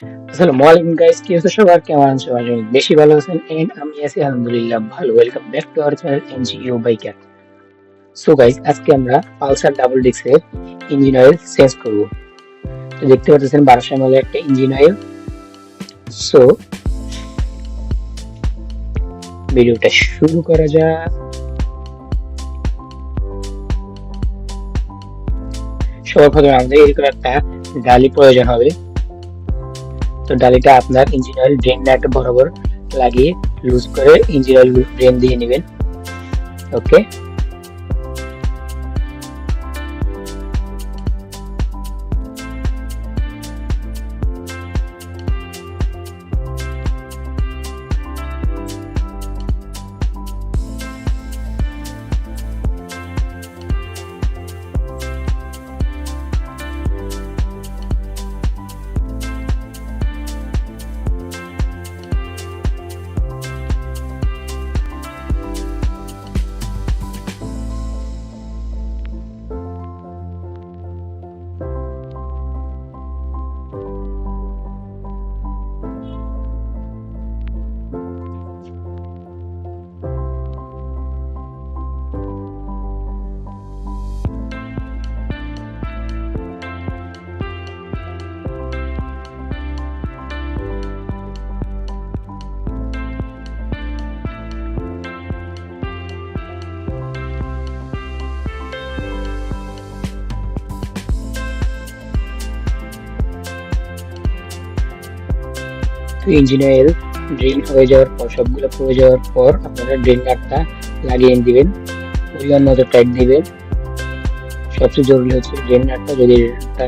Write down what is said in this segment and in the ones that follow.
আসসালামু আলাইকুম গাইস, কি অবস্থা সবার? কেমন আছেন? সবাই অনেক বেশি ভালো আছেন এন্ড আমি আছি আলহামদুলিল্লাহ ভালো। Welcome back to our channel NGU biker. So guys, আজকে আমরা পালসার ডাবল ডিস্কের ইঞ্জিন অয়েল চেঞ্জ করব। তো দেখতে পাচ্ছেন 1200 ml এর একটা ইঞ্জিন অয়েল। সো ভিডিওটা শুরু করা যাক। সবার প্রথমে আমাদের এরকম একটা ডালি প্রয়োজন হবে। তো ডালিটা আপনার ইঞ্জিন অয়েল ড্রেন নাট বরাবর লাগিয়ে লুজ করে ইঞ্জিন অয়েল ড্রেন দিয়ে নেবেন। ওকে, তো ইঞ্জিন অয়েল ড্রেন হয়ে যাওয়ার পর, সবগুলো পড়ে যাওয়ার পর আপনারা ড্রেন নাটটা লাগিয়ে দিবেন, পরিমাণ মতো টাইট দিবেন। সবচেয়ে জরুরি হচ্ছে ড্রেন নাটটা যদি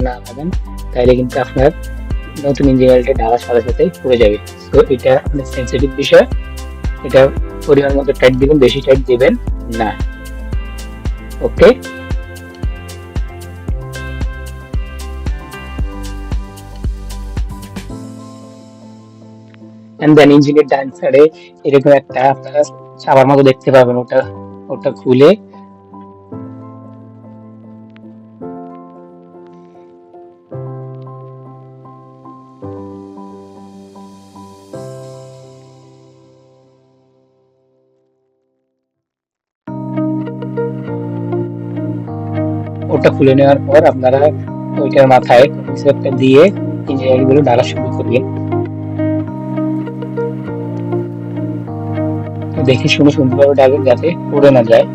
না লাগান তাহলে কিন্তু আপনার নতুন ইঞ্জিন অয়েলটা ঢালার সাথে সাথে পড়ে যাবে। তো এটা আপনার সেন্সিটিভ বিষয়, এটা পরিমাণ মতো টাইট দিবেন, বেশি টাইট দিবেন না। ওকে, এন্ড দেন ইঞ্জিনের ডান সাইডে এরকম একটা আপনারা চাবার মতো দেখতে পাবেন, ওটা ওটা খুলে নেওয়ার পর আপনারা ওইটার মাথায় কিছু একটা দিয়ে ইঞ্জিন অয়েল গুলো ঢালা শুরু করবেন। দেখে শুনে সুন্দরভাবে ঢালবেন যাতে পড়ে না যায়।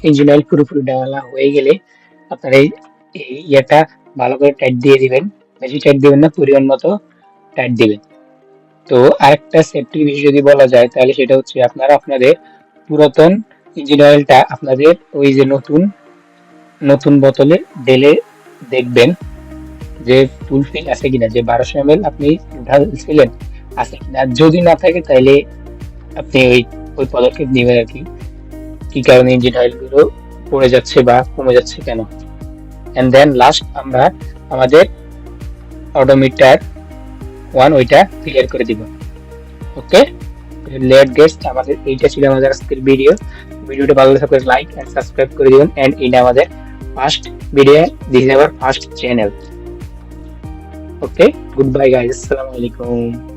ইঞ্জিন অয়েল পুরোপুরি ঢালা হয়ে গেলে আপনার এই ইয়েটা ভালো করে টাইট দিয়ে দিবেন। বেশি টাইট দিবেন না, পরিমাণ মতো টাইট দিবেন। তো আরেকটা সেফটি বিষয় যদি বলা যায় তাহলে সেটা হচ্ছে আপনারা আপনাদের পুরাতন ইঞ্জিন অয়েলটা আপনাদের ওই যে নতুন নতুন বোতলে ঢেলে দেখবেন যে ফুলফিল আছে কিনা, যে 1200 ml আপনি ঢালছিলেন আছে কিনা। যদি না থাকে তাহলে আপনি ওই ওই পদক্ষেপ নেবেন আর কি, কি কারণে ইঞ্জিন অয়েল গুলো পড়ে যাচ্ছে বা কমে যাচ্ছে কেন। এন্ড দেন লাস্ট আমরা আমাদের অডোমিটার ওইটা ক্লিয়ার করে দিব। ওকে, লেট গেস্ট, আমাদের এইটা ছিল আমাদের আজকের ভিডিওটা ভালো লাগলে লাইক এন্ড সাবস্ক্রাইব করে দিবেন। এন্ড এটা আমাদের first video, this is our first channel. Okay, good bye guys, আসসালামু আলাইকুম।